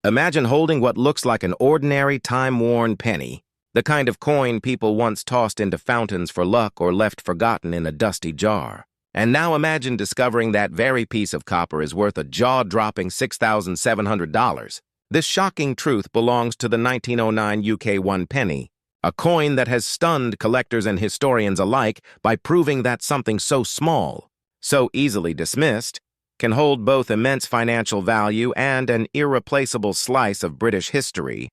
Imagine holding what looks like an ordinary time-worn penny, the kind of coin people once tossed into fountains for luck or left forgotten in a dusty jar. And now imagine discovering that very piece of copper is worth a jaw-dropping $6,700. This shocking truth belongs to the 1909 UK One Penny, a coin that has stunned collectors and historians alike by proving that something so small, so easily dismissed, can hold both immense financial value and an irreplaceable slice of British history.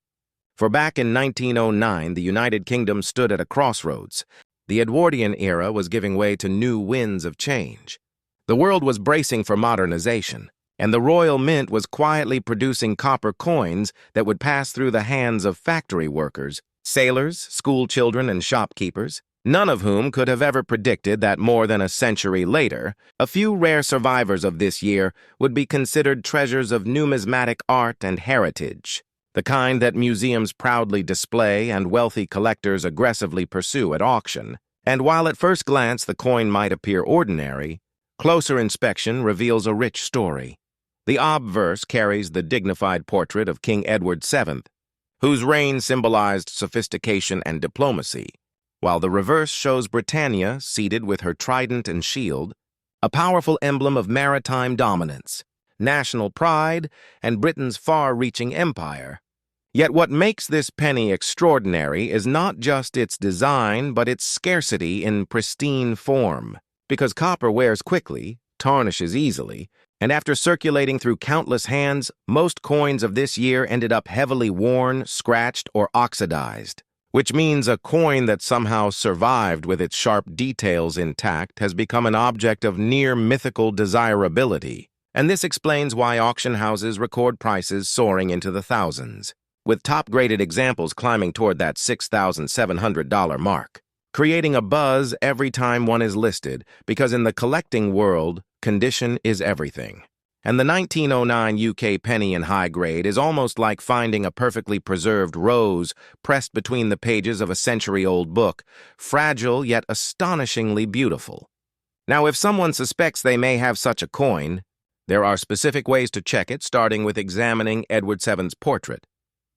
For back in 1909, the United Kingdom stood at a crossroads. The Edwardian era was giving way to new winds of change. The world was bracing for modernization, and the Royal Mint was quietly producing copper coins that would pass through the hands of factory workers, sailors, school children, and shopkeepers, none of whom could have ever predicted that more than a century later, a few rare survivors of this year would be considered treasures of numismatic art and heritage, the kind that museums proudly display and wealthy collectors aggressively pursue at auction. And while at first glance the coin might appear ordinary, closer inspection reveals a rich story. The obverse carries the dignified portrait of King Edward VII, whose reign symbolized sophistication and diplomacy, while the reverse shows Britannia seated with her trident and shield, a powerful emblem of maritime dominance, national pride, and Britain's far-reaching empire. Yet what makes this penny extraordinary is not just its design, but its scarcity in pristine form. Because copper wears quickly, tarnishes easily, and after circulating through countless hands, most coins of this year ended up heavily worn, scratched, or oxidized. Which means a coin that somehow survived with its sharp details intact has become an object of near mythical desirability. And this explains why auction houses record prices soaring into the thousands, with top-graded examples climbing toward that $6,700 mark, creating a buzz every time one is listed, because in the collecting world, condition is everything. And the 1909 UK penny in high grade is almost like finding a perfectly preserved rose pressed between the pages of a century-old book, fragile yet astonishingly beautiful. Now, if someone suspects they may have such a coin, there are specific ways to check it, starting with examining Edward VII's portrait.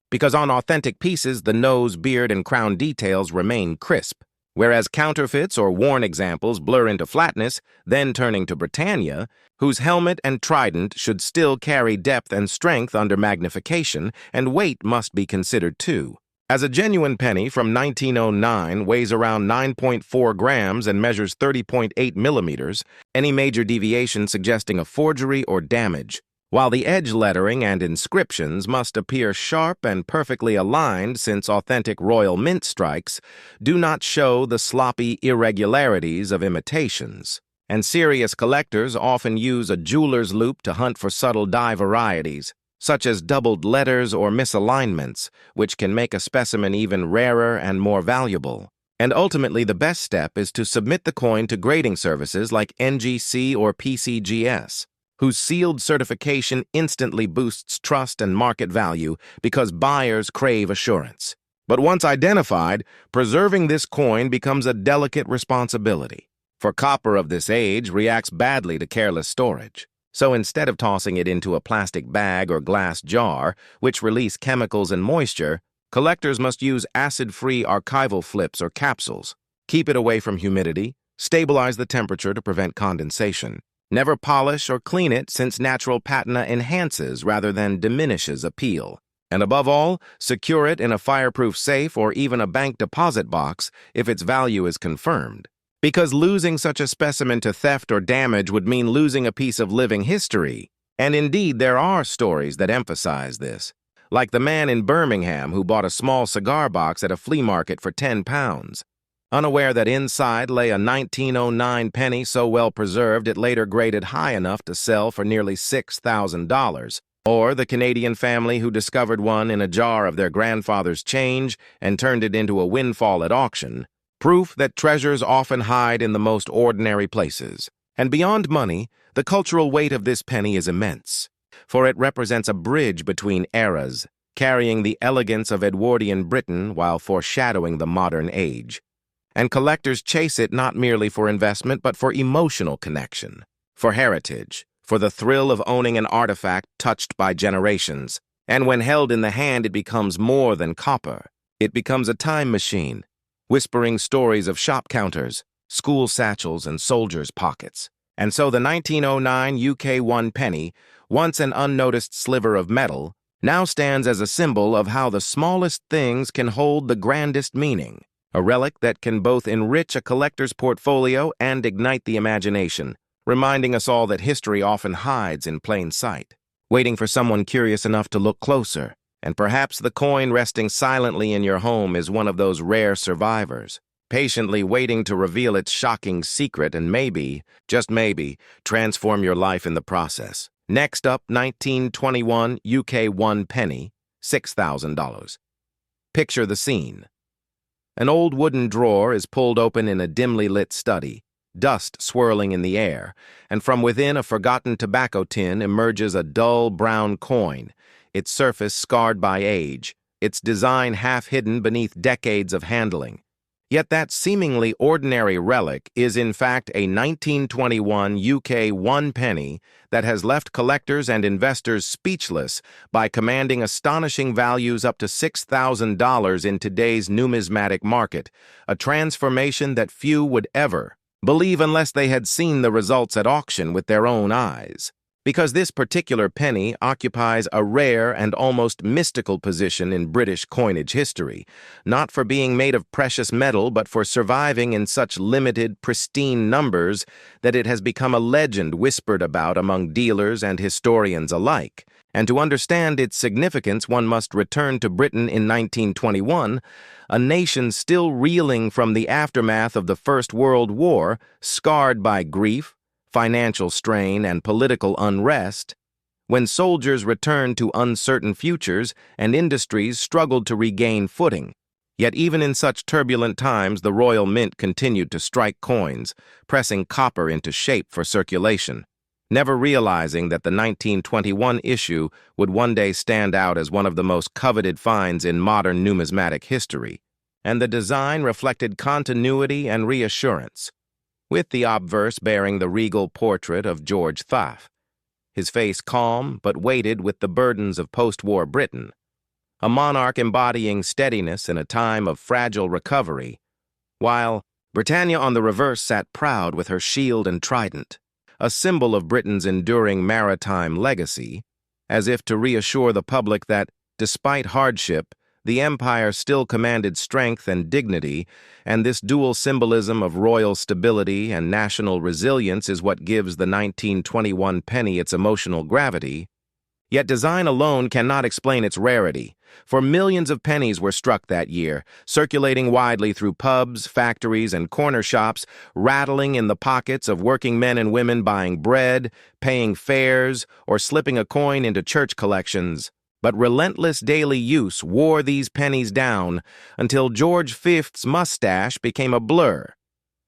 Because on authentic pieces, the nose, beard, and crown details remain crisp, whereas counterfeits or worn examples blur into flatness, then turning to Britannia, whose helmet and trident should still carry depth and strength under magnification, and weight must be considered too. As a genuine penny from 1909 weighs around 9.4 grams and measures 30.8 millimeters, any major deviation suggesting a forgery or damage, while the edge lettering and inscriptions must appear sharp and perfectly aligned since authentic Royal Mint strikes do not show the sloppy irregularities of imitations. And serious collectors often use a jeweler's loupe to hunt for subtle die varieties, such as doubled letters or misalignments, which can make a specimen even rarer and more valuable. And ultimately, the best step is to submit the coin to grading services like NGC or PCGS, whose sealed certification instantly boosts trust and market value because buyers crave assurance. But once identified, preserving this coin becomes a delicate responsibility. For copper of this age reacts badly to careless storage. So instead of tossing it into a plastic bag or glass jar, which release chemicals and moisture, collectors must use acid-free archival flips or capsules. Keep it away from humidity, stabilize the temperature to prevent condensation. Never polish or clean it since natural patina enhances rather than diminishes appeal. And above all, secure it in a fireproof safe or even a bank deposit box if its value is confirmed. Because losing such a specimen to theft or damage would mean losing a piece of living history. And indeed, there are stories that emphasize this, like the man in Birmingham who bought a small cigar box at a flea market for £10, unaware that inside lay a 1909 penny so well preserved it later graded high enough to sell for nearly $6,000. Or the Canadian family who discovered one in a jar of their grandfather's change and turned it into a windfall at auction. Proof that treasures often hide in the most ordinary places. And beyond money, the cultural weight of this penny is immense, for it represents a bridge between eras, carrying the elegance of Edwardian Britain while foreshadowing the modern age. And collectors chase it not merely for investment, but for emotional connection, for heritage, for the thrill of owning an artifact touched by generations. And when held in the hand, it becomes more than copper. It becomes a time machine, whispering stories of shop counters, school satchels, and soldiers' pockets. And so the 1909 UK One Penny, once an unnoticed sliver of metal, now stands as a symbol of how the smallest things can hold the grandest meaning, a relic that can both enrich a collector's portfolio and ignite the imagination, reminding us all that history often hides in plain sight, waiting for someone curious enough to look closer. And perhaps the coin resting silently in your home is one of those rare survivors, patiently waiting to reveal its shocking secret and maybe, just maybe, transform your life in the process. Next up, 1921 UK One Penny, $6,000. Picture the scene. An old wooden drawer is pulled open in a dimly lit study, dust swirling in the air, and from within a forgotten tobacco tin emerges a dull brown coin, its surface scarred by age, its design half hidden beneath decades of handling. Yet that seemingly ordinary relic is in fact a 1921 UK One Penny that has left collectors and investors speechless by commanding astonishing values up to $6,000 in today's numismatic market, a transformation that few would ever believe unless they had seen the results at auction with their own eyes. Because this particular penny occupies a rare and almost mystical position in British coinage history, not for being made of precious metal but for surviving in such limited, pristine numbers that it has become a legend whispered about among dealers and historians alike. And to understand its significance, one must return to Britain in 1921, a nation still reeling from the aftermath of the First World War, scarred by grief, financial strain, and political unrest, when soldiers returned to uncertain futures and industries struggled to regain footing. Yet even in such turbulent times, the Royal Mint continued to strike coins, pressing copper into shape for circulation, never realizing that the 1921 issue would one day stand out as one of the most coveted finds in modern numismatic history, and the design reflected continuity and reassurance, with the obverse bearing the regal portrait of George III, his face calm but weighted with the burdens of post-war Britain, a monarch embodying steadiness in a time of fragile recovery, while Britannia on the reverse sat proud with her shield and trident, a symbol of Britain's enduring maritime legacy, as if to reassure the public that, despite hardship, the empire still commanded strength and dignity, and this dual symbolism of royal stability and national resilience is what gives the 1921 penny its emotional gravity. Yet design alone cannot explain its rarity, for millions of pennies were struck that year, circulating widely through pubs, factories, and corner shops, rattling in the pockets of working men and women buying bread, paying fares, or slipping a coin into church collections. But relentless daily use wore these pennies down until George V's mustache became a blur,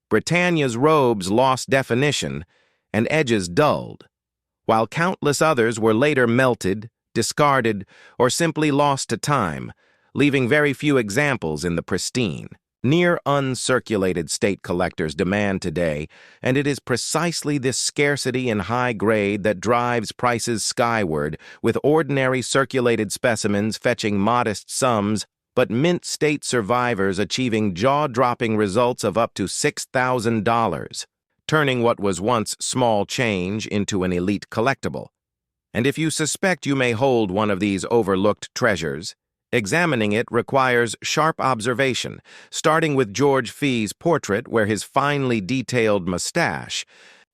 Britannia's robes lost definition, and edges dulled, while countless others were later melted, discarded, or simply lost to time, leaving very few examples in the pristine, near-uncirculated state collectors demand today, and it is precisely this scarcity in high grade that drives prices skyward, with ordinary circulated specimens fetching modest sums, but mint state survivors achieving jaw-dropping results of up to $6,000, turning what was once small change into an elite collectible. And if you suspect you may hold one of these overlooked treasures, examining it requires sharp observation, starting with George V's portrait where his finely detailed mustache,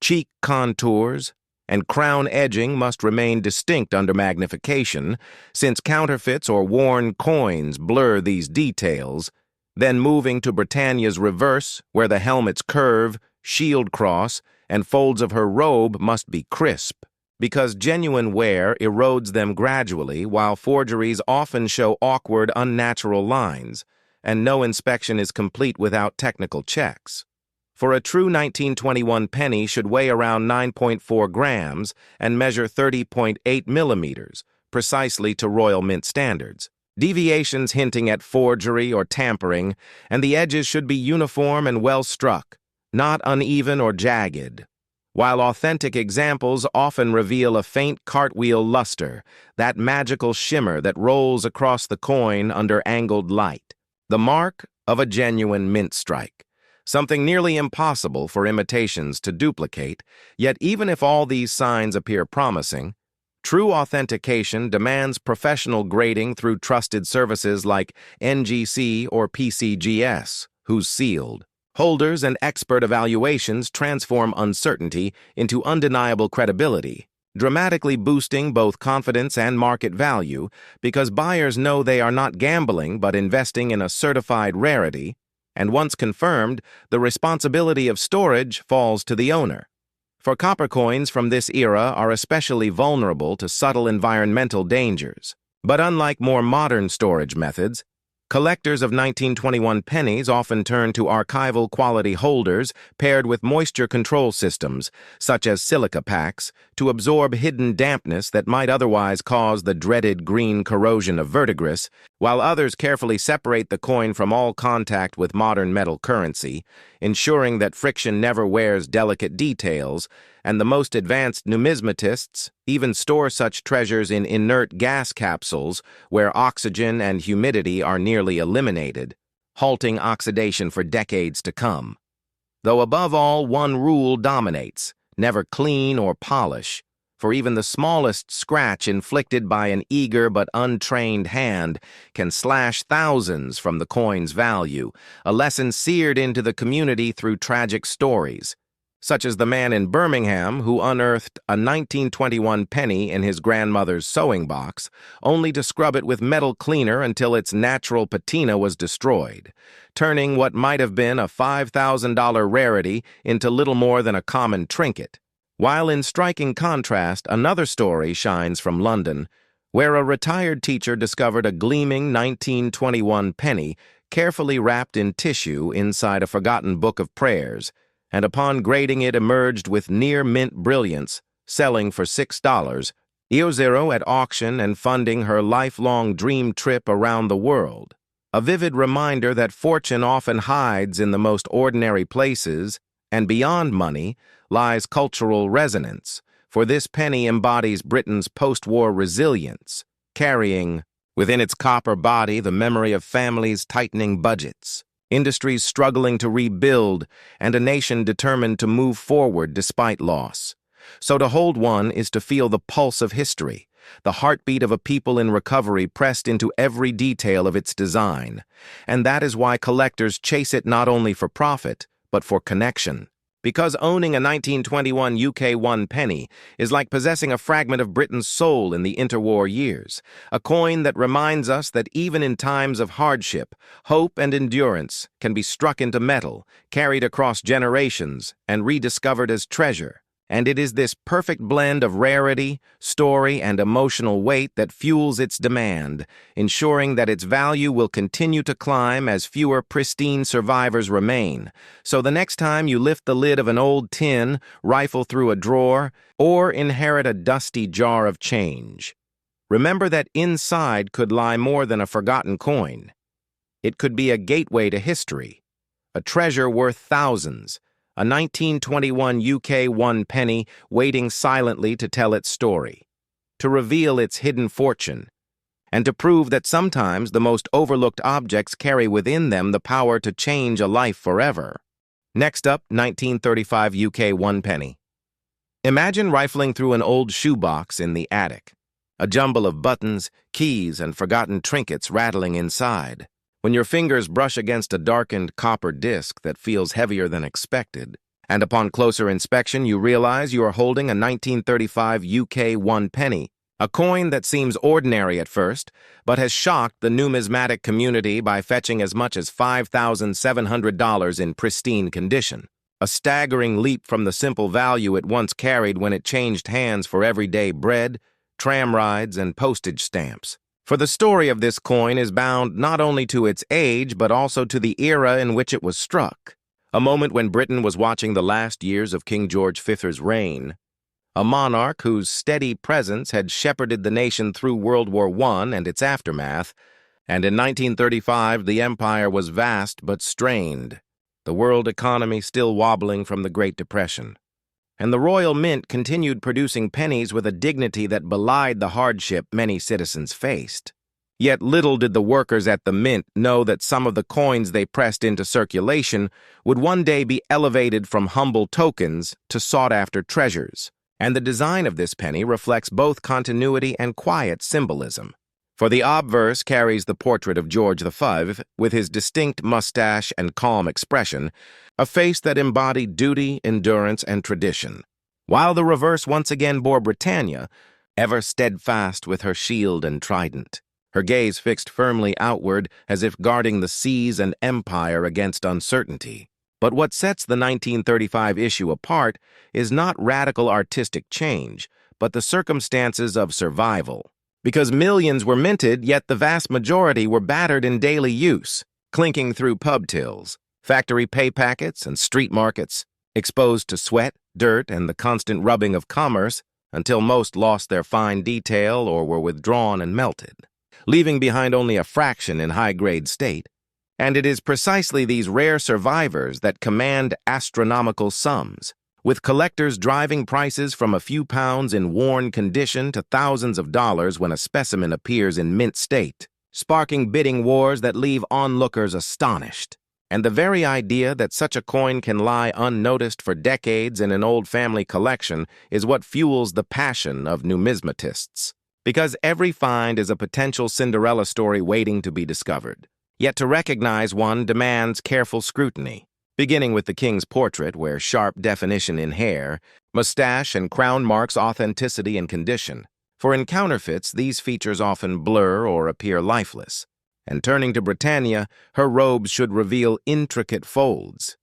cheek contours, and crown edging must remain distinct under magnification, since counterfeits or worn coins blur these details, then moving to Britannia's reverse where the helmet's curve, shield cross, and folds of her robe must be crisp, because genuine wear erodes them gradually, while forgeries often show awkward, unnatural lines, and no inspection is complete without technical checks. For a true 1921 penny should weigh around 9.4 grams and measure 30.8 millimeters, precisely to Royal Mint standards. Deviations hinting at forgery or tampering, and the edges should be uniform and well struck, not uneven or jagged. while authentic examples often reveal a faint cartwheel luster, that magical shimmer that rolls across the coin under angled light, the mark of a genuine mint strike. Something nearly impossible for imitations to duplicate, yet even if all these signs appear promising, true authentication demands professional grading through trusted services like NGC or PCGS, whose sealed holders and expert evaluations transform uncertainty into undeniable credibility, dramatically boosting both confidence and market value because buyers know they are not gambling but investing in a certified rarity, and once confirmed, the responsibility of storage falls to the owner. For copper coins from this era are especially vulnerable to subtle environmental dangers. But unlike more modern storage methods, collectors of 1921 pennies often turn to archival quality holders paired with moisture control systems, such as silica packs, to absorb hidden dampness that might otherwise cause the dreaded green corrosion of verdigris, while others carefully separate the coin from all contact with modern metal currency, ensuring that friction never wears delicate details, and the most advanced numismatists even store such treasures in inert gas capsules where oxygen and humidity are nearly eliminated, halting oxidation for decades to come. Though above all, one rule dominates: never clean or polish, for even the smallest scratch inflicted by an eager but untrained hand can slash thousands from the coin's value, a lesson seared into the community through tragic stories, such as the man in Birmingham who unearthed a 1921 penny in his grandmother's sewing box, only to scrub it with metal cleaner until its natural patina was destroyed, turning what might have been a $5,000 rarity into little more than a common trinket. While in striking contrast, another story shines from London, where a retired teacher discovered a gleaming 1921 penny carefully wrapped in tissue inside a forgotten book of prayers, and upon grading it emerged with near-mint brilliance, selling for $6, EO0 at auction and funding her lifelong dream trip around the world. A vivid reminder that fortune often hides in the most ordinary places, and beyond money lies cultural resonance, for this penny embodies Britain's post-war resilience, carrying within its copper body the memory of families' tightening budgets, industries struggling to rebuild, and a nation determined to move forward despite loss. So to hold one is to feel the pulse of history, the heartbeat of a people in recovery pressed into every detail of its design. And that is why collectors chase it not only for profit, but for connection. Because owning a 1921 UK One Penny is like possessing a fragment of Britain's soul in the interwar years, a coin that reminds us that even in times of hardship, hope and endurance can be struck into metal, carried across generations, and rediscovered as treasure. And it is this perfect blend of rarity, story, and emotional weight that fuels its demand, ensuring that its value will continue to climb as fewer pristine survivors remain. So the next time you lift the lid of an old tin, rifle through a drawer, or inherit a dusty jar of change, remember that inside could lie more than a forgotten coin. It could be a gateway to history, a treasure worth thousands, a 1921 UK One Penny waiting silently to tell its story, to reveal its hidden fortune, and to prove that sometimes the most overlooked objects carry within them the power to change a life forever. Next up, 1935 UK One Penny. Imagine rifling through an old shoebox in the attic, a jumble of buttons, keys, and forgotten trinkets rattling inside. When your fingers brush against a darkened copper disc that feels heavier than expected, and upon closer inspection you realize you are holding a 1935 UK One Penny, a coin that seems ordinary at first, but has shocked the numismatic community by fetching as much as $5,700 in pristine condition. A staggering leap from the simple value it once carried when it changed hands for everyday bread, tram rides, and postage stamps. For the story of this coin is bound not only to its age, but also to the era in which it was struck, a moment when Britain was watching the last years of King George V's reign, a monarch whose steady presence had shepherded the nation through World War I and its aftermath, and in 1935 the empire was vast but strained, the world economy still wobbling from the Great Depression. and the Royal Mint continued producing pennies with a dignity that belied the hardship many citizens faced. Yet little did the workers at the mint know that some of the coins they pressed into circulation would one day be elevated from humble tokens to sought-after treasures. And the design of this penny reflects both continuity and quiet symbolism. For the obverse carries the portrait of George V, with his distinct mustache and calm expression, a face that embodied duty, endurance, and tradition, while the reverse once again bore Britannia, ever steadfast with her shield and trident, her gaze fixed firmly outward as if guarding the seas and empire against uncertainty. But what sets the 1935 issue apart is not radical artistic change, but the circumstances of survival. Because millions were minted, yet the vast majority were battered in daily use, clinking through pub tills, factory pay packets, and street markets, exposed to sweat, dirt, and the constant rubbing of commerce until most lost their fine detail or were withdrawn and melted, leaving behind only a fraction in high-grade state. And it is precisely these rare survivors that command astronomical sums, with collectors driving prices from a few pounds in worn condition to thousands of dollars when a specimen appears in mint state, sparking bidding wars that leave onlookers astonished. And the very idea that such a coin can lie unnoticed for decades in an old family collection is what fuels the passion of numismatists. Because every find is a potential Cinderella story waiting to be discovered. Yet to recognize one demands careful scrutiny, beginning with the king's portrait, where sharp definition in hair, mustache, and crown marks authenticity and condition. For in counterfeits, these features often blur or appear lifeless. And turning to Britannia, her robes should reveal intricate folds.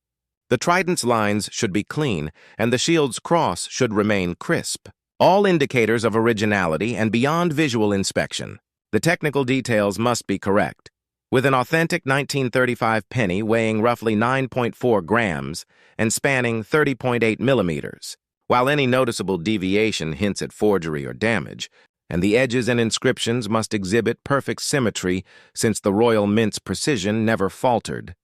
The trident's lines should be clean, and the shield's cross should remain crisp. All indicators of originality and beyond visual inspection. The technical details must be correct. With an authentic 1935 penny weighing roughly 9.4 grams and spanning 30.8 millimeters, while any noticeable deviation hints at forgery or damage, and the edges and inscriptions must exhibit perfect symmetry since the Royal Mint's precision never faltered.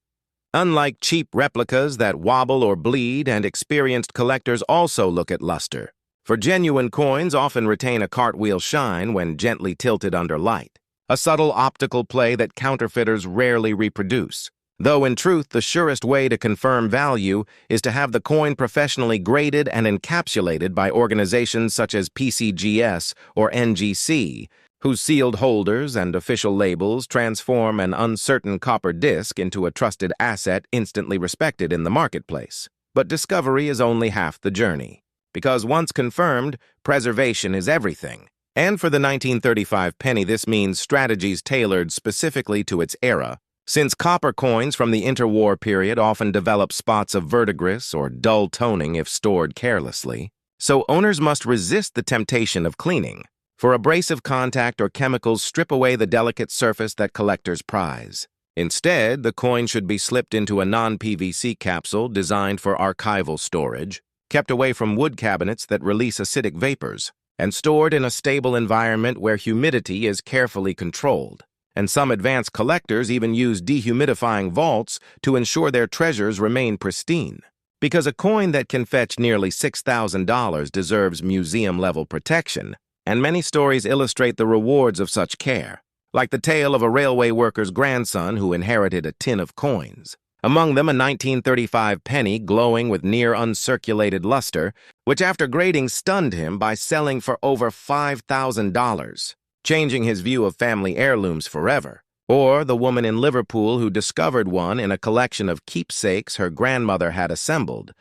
Unlike cheap replicas that wobble or bleed, and experienced collectors also look at luster, for genuine coins often retain a cartwheel shine when gently tilted under light. A subtle optical play that counterfeiters rarely reproduce, though in truth the surest way to confirm value is to have the coin professionally graded and encapsulated by organizations such as PCGS or NGC, whose sealed holders and official labels transform an uncertain copper disc into a trusted asset instantly respected in the marketplace. But discovery is only half the journey, because once confirmed, preservation is everything. And for the 1935 penny, this means strategies tailored specifically to its era. Since copper coins from the interwar period often develop spots of verdigris or dull toning if stored carelessly, so owners must resist the temptation of cleaning, for abrasive contact or chemicals strip away the delicate surface that collectors prize. Instead, the coin should be slipped into a non-PVC capsule designed for archival storage, kept away from wood cabinets that release acidic vapors, and stored in a stable environment where humidity is carefully controlled. And some advanced collectors even use dehumidifying vaults to ensure their treasures remain pristine. Because a coin that can fetch nearly $6,000 deserves museum-level protection, and many stories illustrate the rewards of such care, like the tale of a railway worker's grandson who inherited a tin of coins. Among them a 1935 penny glowing with near-uncirculated luster, which after grading stunned him by selling for over $5,000, changing his view of family heirlooms forever. Or the woman in Liverpool who discovered one in a collection of keepsakes her grandmother had assembled,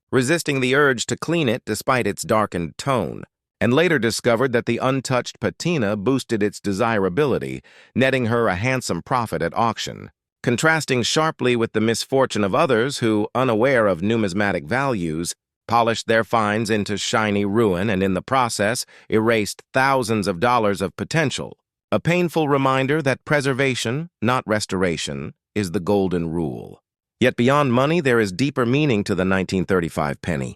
resisting the urge to clean it despite its darkened tone, and later discovered that the untouched patina boosted its desirability, netting her a handsome profit at auction. Contrasting sharply with the misfortune of others who, unaware of numismatic values, polished their finds into shiny ruin and in the process erased thousands of dollars of potential. A painful reminder that preservation, not restoration, is the golden rule. Yet beyond money, there is deeper meaning to the 1935 penny,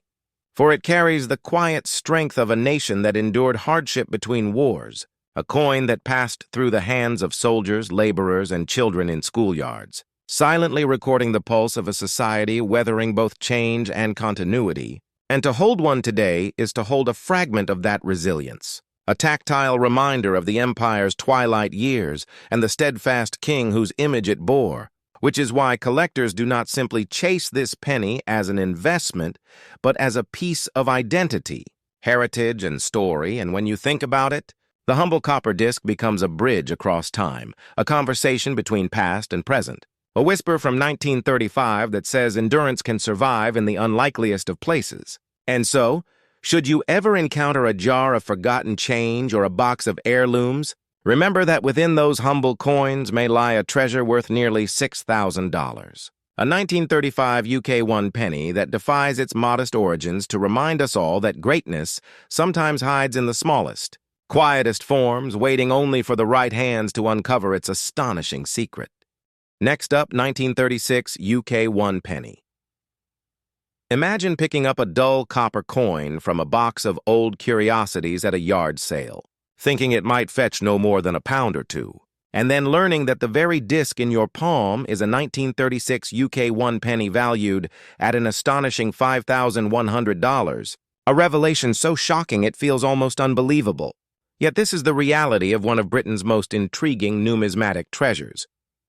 for it carries the quiet strength of a nation that endured hardship between wars, a coin that passed through the hands of soldiers, laborers, and children in schoolyards, silently recording the pulse of a society weathering both change and continuity. And to hold one today is to hold a fragment of that resilience, a tactile reminder of the empire's twilight years and the steadfast king whose image it bore, which is why collectors do not simply chase this penny as an investment, but as a piece of identity, heritage, and story. And when you think about it, the humble copper disc becomes a bridge across time, a conversation between past and present, a whisper from 1935 that says endurance can survive in the unlikeliest of places. And so, should you ever encounter a jar of forgotten change or a box of heirlooms, remember that within those humble coins may lie a treasure worth nearly $6,000. A 1935 UK One Penny that defies its modest origins to remind us all that greatness sometimes hides in the smallest, quietest forms, waiting only for the right hands to uncover its astonishing secret. Next up, 1936 UK One Penny. Imagine picking up a dull copper coin from a box of old curiosities at a yard sale, thinking it might fetch no more than £1 or £2, and then learning that the very disc in your palm is a 1936 UK One Penny valued at an astonishing $5,100, a revelation so shocking it feels almost unbelievable. Yet this is the reality of one of Britain's most intriguing numismatic treasures,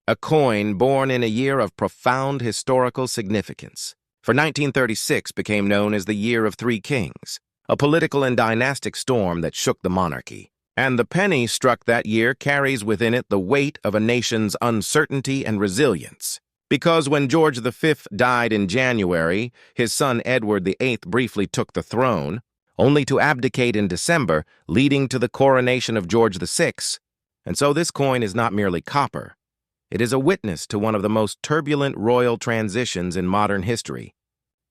a coin born in a year of profound historical significance. For 1936 became known as the Year of Three Kings, a political and dynastic storm that shook the monarchy. And the penny struck that year carries within it the weight of a nation's uncertainty and resilience. Because when George V died in January, his son Edward VIII briefly took the throne, only to abdicate in December, leading to the coronation of George VI. And so this coin is not merely copper. It is a witness to one of the most turbulent royal transitions in modern history.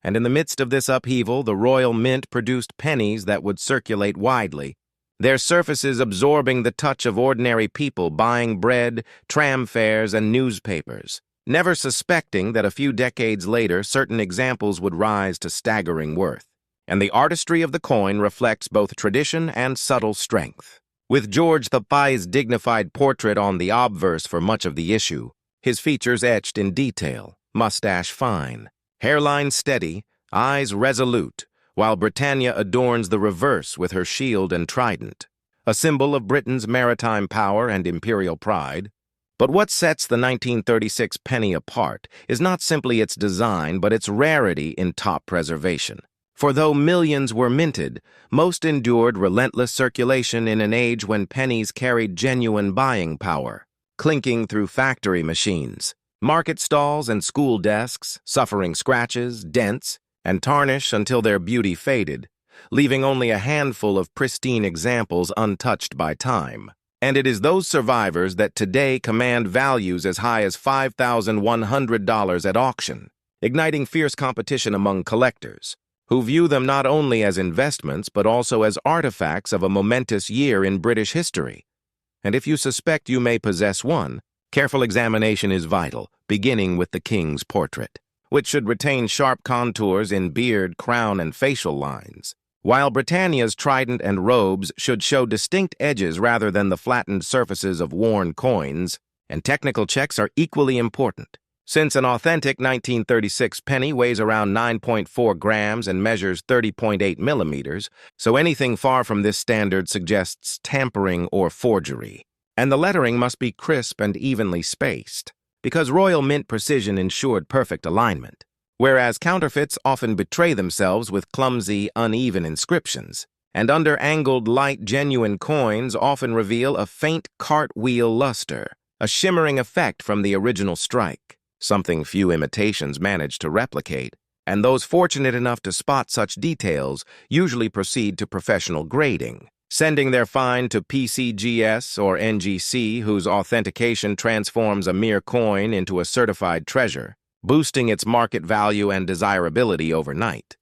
And in the midst of this upheaval, the royal mint produced pennies that would circulate widely, their surfaces absorbing the touch of ordinary people buying bread, tram fares, and newspapers, never suspecting that a few decades later certain examples would rise to staggering worth. And the artistry of the coin reflects both tradition and subtle strength. With George V's dignified portrait on the obverse for much of the issue, his features etched in detail, mustache fine, hairline steady, eyes resolute, while Britannia adorns the reverse with her shield and trident, a symbol of Britain's maritime power and imperial pride. But what sets the 1936 penny apart is not simply its design, but its rarity in top preservation. For though millions were minted, most endured relentless circulation in an age when pennies carried genuine buying power, clinking through factory machines, market stalls, and school desks, suffering scratches, dents, and tarnish until their beauty faded, leaving only a handful of pristine examples untouched by time. And it is those survivors that today command values as high as $5,100 at auction, igniting fierce competition among collectors, who view them not only as investments but also as artifacts of a momentous year in British history. And if you suspect you may possess one, careful examination is vital, beginning with the king's portrait, which should retain sharp contours in beard, crown, and facial lines, while Britannia's trident and robes should show distinct edges rather than the flattened surfaces of worn coins, and technical checks are equally important. Since an authentic 1936 penny weighs around 9.4 grams and measures 30.8 millimeters, so anything far from this standard suggests tampering or forgery. And the lettering must be crisp and evenly spaced, because royal mint precision ensured perfect alignment, whereas counterfeits often betray themselves with clumsy, uneven inscriptions, and under-angled light genuine coins often reveal a faint cartwheel luster, a shimmering effect from the original strike, something few imitations manage to replicate, and those fortunate enough to spot such details usually proceed to professional grading, sending their find to PCGS or NGC, whose authentication transforms a mere coin into a certified treasure, boosting its market value and desirability overnight.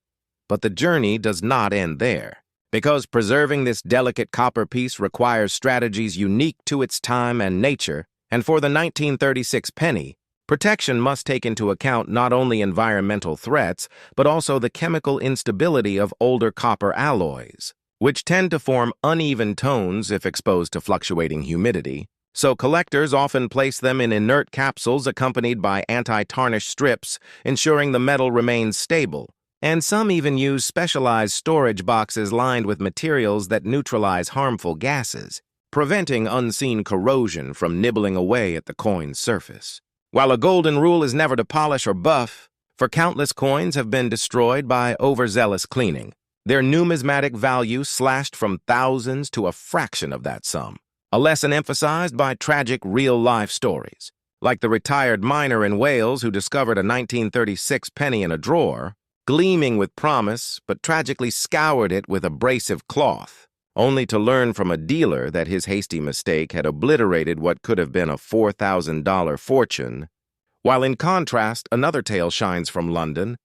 But the journey does not end there, because preserving this delicate copper piece requires strategies unique to its time and nature, and for the 1936 penny, protection must take into account not only environmental threats, but also the chemical instability of older copper alloys, which tend to form uneven tones if exposed to fluctuating humidity, so collectors often place them in inert capsules accompanied by anti-tarnish strips, ensuring the metal remains stable, And some even use specialized storage boxes lined with materials that neutralize harmful gases, preventing unseen corrosion from nibbling away at the coin's surface. While a golden rule is never to polish or buff, for countless coins have been destroyed by overzealous cleaning, their numismatic value slashed from thousands to a fraction of that sum. A lesson emphasized by tragic real-life stories, like the retired miner in Wales who discovered a 1936 penny in a drawer, gleaming with promise, but tragically scoured it with abrasive cloth, only to learn from a dealer that his hasty mistake had obliterated what could have been a $4,000 fortune. While in contrast, another tale shines from London,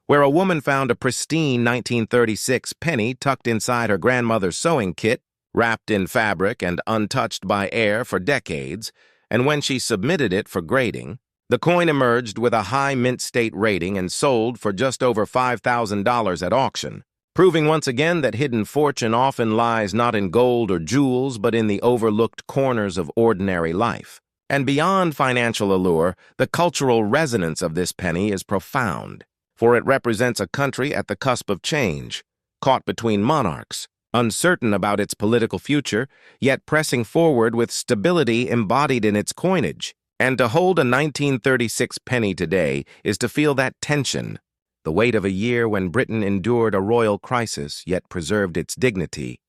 where a woman found a pristine 1936 penny tucked inside her grandmother's sewing kit, wrapped in fabric and untouched by air for decades, and when she submitted it for grading, the coin emerged with a high mint state rating and sold for just over $5,000 at auction, proving once again that hidden fortune often lies not in gold or jewels, but in the overlooked corners of ordinary life. And beyond financial allure, the cultural resonance of this penny is profound, for it represents a country at the cusp of change, caught between monarchs, uncertain about its political future, yet pressing forward with stability embodied in its coinage. And to hold a 1936 penny today is to feel that tension, the weight of a year when Britain endured a royal crisis yet preserved its dignity.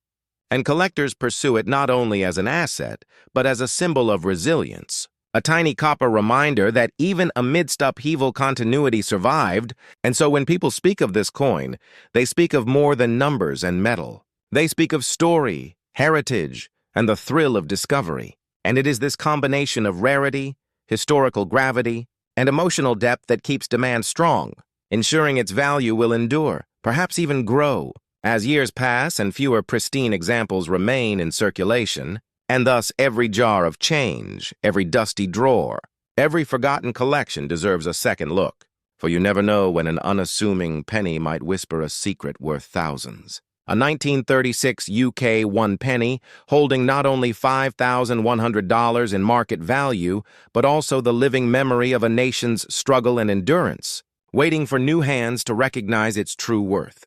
And collectors pursue it not only as an asset, but as a symbol of resilience. A tiny copper reminder that even amidst upheaval, continuity survived, and so when people speak of this coin, they speak of more than numbers and metal. They speak of story, heritage, and the thrill of discovery. And it is this combination of rarity, historical gravity, and emotional depth that keeps demand strong, ensuring its value will endure, perhaps even grow, as years pass and fewer pristine examples remain in circulation. And thus every jar of change, every dusty drawer, every forgotten collection deserves a second look, for you never know when an unassuming penny might whisper a secret worth thousands. A 1936 UK One Penny holding not only $5,100 in market value, but also the living memory of a nation's struggle and endurance, waiting for new hands to recognize its true worth.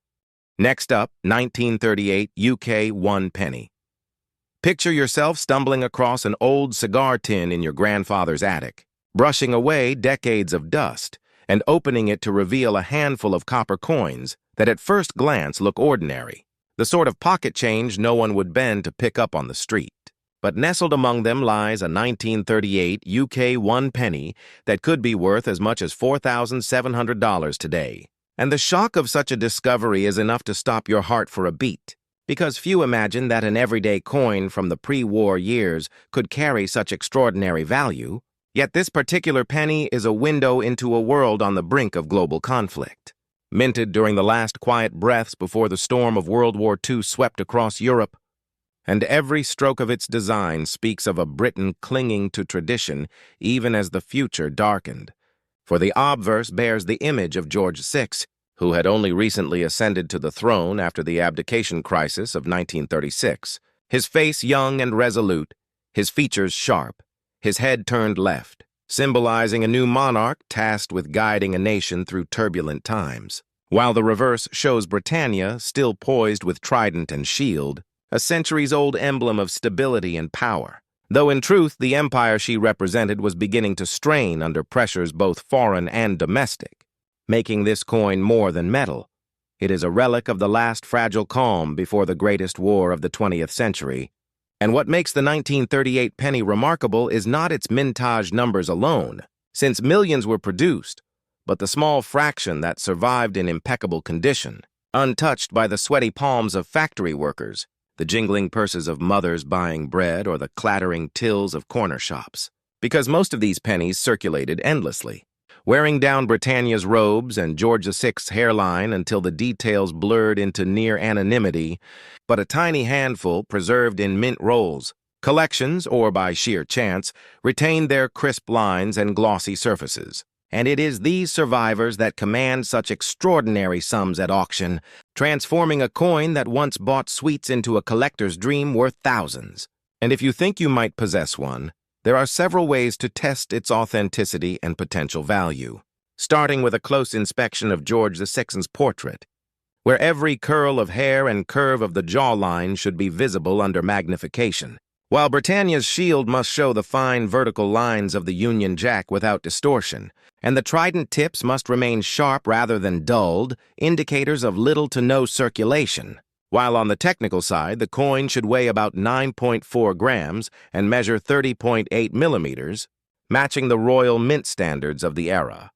Next up, 1938 UK One Penny. Picture yourself stumbling across an old cigar tin in your grandfather's attic, brushing away decades of dust, and opening it to reveal a handful of copper coins that at first glance look ordinary, the sort of pocket change no one would bend to pick up on the street. But nestled among them lies a 1938 UK One Penny that could be worth as much as $4,700 today. And the shock of such a discovery is enough to stop your heart for a beat, because few imagine that an everyday coin from the pre-war years could carry such extraordinary value. Yet this particular penny is a window into a world on the brink of global conflict. Minted during the last quiet breaths before the storm of World War II swept across Europe, and every stroke of its design speaks of a Britain clinging to tradition even as the future darkened. For the obverse bears the image of George VI, who had only recently ascended to the throne after the abdication crisis of 1936, his face young and resolute, his features sharp, his head turned left, symbolizing a new monarch tasked with guiding a nation through turbulent times, while the reverse shows Britannia still poised with trident and shield, a centuries-old emblem of stability and power, though in truth the empire she represented was beginning to strain under pressures both foreign and domestic. Making this coin more than metal, it is a relic of the last fragile calm before the greatest war of the 20th century. And what makes the 1938 penny remarkable is not its mintage numbers alone, since millions were produced, but the small fraction that survived in impeccable condition, untouched by the sweaty palms of factory workers, the jingling purses of mothers buying bread, or the clattering tills of corner shops. Because most of these pennies circulated endlessly, wearing down Britannia's robes and George VI's hairline until the details blurred into near anonymity, but a tiny handful preserved in mint rolls. Collections, or by sheer chance, retained their crisp lines and glossy surfaces. And it is these survivors that command such extraordinary sums at auction, transforming a coin that once bought sweets into a collector's dream worth thousands. And if you think you might possess one, there are several ways to test its authenticity and potential value. starting with a close inspection of George VI's portrait, where every curl of hair and curve of the jawline should be visible under magnification, while Britannia's shield must show the fine vertical lines of the Union Jack without distortion, and the trident tips must remain sharp rather than dulled, indicators of little to no circulation. While on the technical side, the coin should weigh about 9.4 grams and measure 30.8 millimeters, matching the royal mint standards of the era.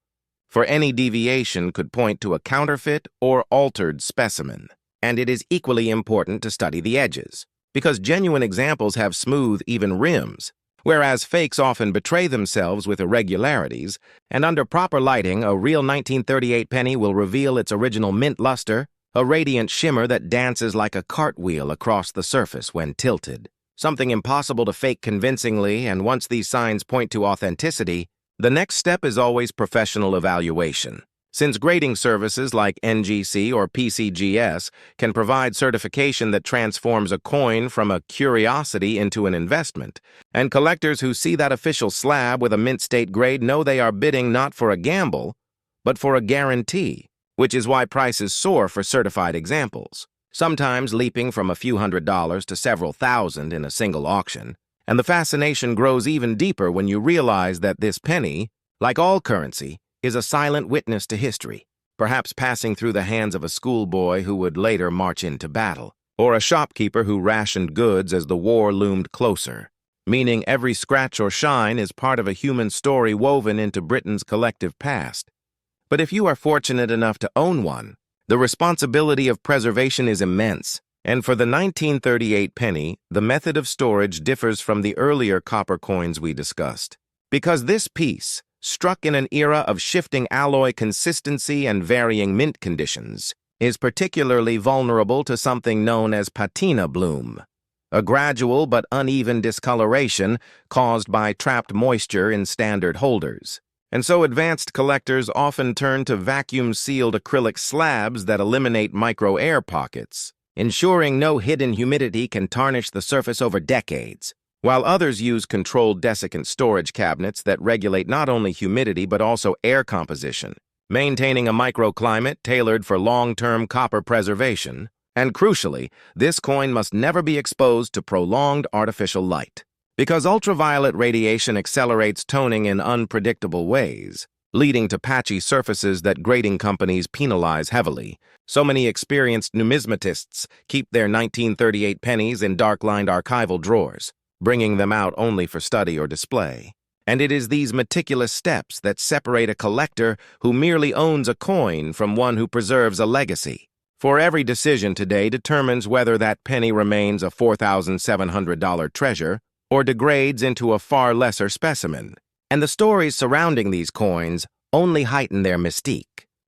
For any deviation could point to a counterfeit or altered specimen. And it is equally important to study the edges, because genuine examples have smooth, even rims, whereas fakes often betray themselves with irregularities, and under proper lighting, a real 1938 penny will reveal its original mint luster, a radiant shimmer that dances like a cartwheel across the surface when tilted. Something impossible to fake convincingly, and once these signs point to authenticity, the next step is always professional evaluation. Since grading services like NGC or PCGS can provide certification that transforms a coin from a curiosity into an investment, and collectors who see that official slab with a mint state grade know they are bidding not for a gamble, but for a guarantee, which is why prices soar for certified examples, sometimes leaping from a few $100s to several thousand in a single auction. And the fascination grows even deeper when you realize that this penny, like all currency, is a silent witness to history, perhaps passing through the hands of a schoolboy who would later march into battle, or a shopkeeper who rationed goods as the war loomed closer, meaning every scratch or shine is part of a human story woven into Britain's collective past. But if you are fortunate enough to own one, the responsibility of preservation is immense. And for the 1938 penny, the method of storage differs from the earlier copper coins we discussed. Because this piece, struck in an era of shifting alloy consistency and varying mint conditions, is particularly vulnerable to something known as patina bloom, a gradual but uneven discoloration caused by trapped moisture in standard holders. And so advanced collectors often turn to vacuum-sealed acrylic slabs that eliminate micro-air pockets, ensuring no hidden humidity can tarnish the surface over decades, while others use controlled desiccant storage cabinets that regulate not only humidity but also air composition, maintaining a microclimate tailored for long-term copper preservation. And crucially, this coin must never be exposed to prolonged artificial light, because ultraviolet radiation accelerates toning in unpredictable ways, leading to patchy surfaces that grading companies penalize heavily. So many experienced numismatists keep their 1938 pennies in dark-lined archival drawers, bringing them out only for study or display. And it is these meticulous steps that separate a collector who merely owns a coin from one who preserves a legacy. For every decision today determines whether that penny remains a $4,700 treasure or degrades into a far lesser specimen. And the stories surrounding these coins only heighten their mystique.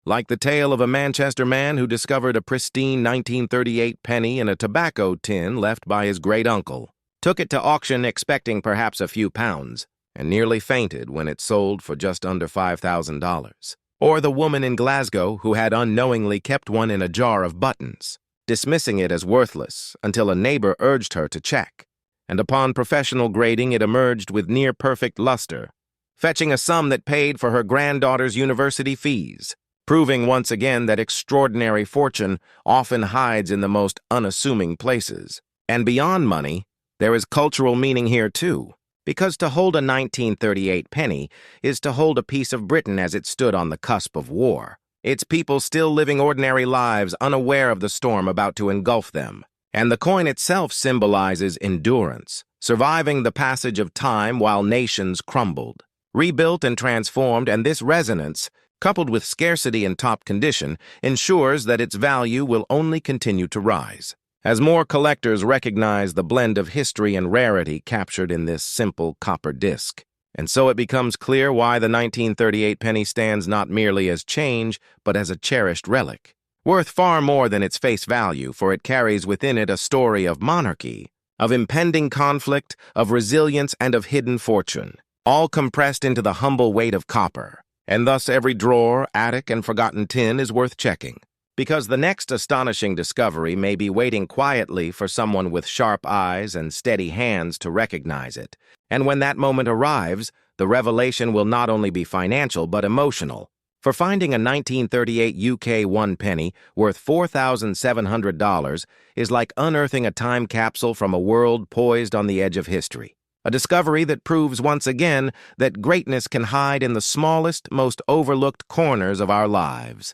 Like the tale of a Manchester man who discovered a pristine 1938 penny in a tobacco tin left by his great-uncle, took it to auction expecting perhaps a few pounds, and nearly fainted when it sold for just under $5,000. Or the woman in Glasgow who had unknowingly kept one in a jar of buttons, dismissing it as worthless until a neighbor urged her to check, and upon professional grading it emerged with near-perfect luster, fetching a sum that paid for her granddaughter's university fees, proving once again that extraordinary fortune often hides in the most unassuming places. And beyond money, there is cultural meaning here too, because to hold a 1938 penny is to hold a piece of Britain as it stood on the cusp of war, its people still living ordinary lives unaware of the storm about to engulf them. And the coin itself symbolizes endurance, surviving the passage of time while nations crumbled, rebuilt and transformed, and this resonance, coupled with scarcity in top condition, ensures that its value will only continue to rise. As more collectors recognize the blend of history and rarity captured in this simple copper disc. And so it becomes clear why the 1938 penny stands not merely as change, but as a cherished relic, worth far more than its face value, for it carries within it a story of monarchy, of impending conflict, of resilience, and of hidden fortune, all compressed into the humble weight of copper. And thus every drawer, attic, and forgotten tin is worth checking, because the next astonishing discovery may be waiting quietly for someone with sharp eyes and steady hands to recognize it. And when that moment arrives, the revelation will not only be financial but emotional. For finding a 1938 UK One Penny worth $4,700 is like unearthing a time capsule from a world poised on the edge of history. A discovery that proves once again that greatness can hide in the smallest, most overlooked corners of our lives.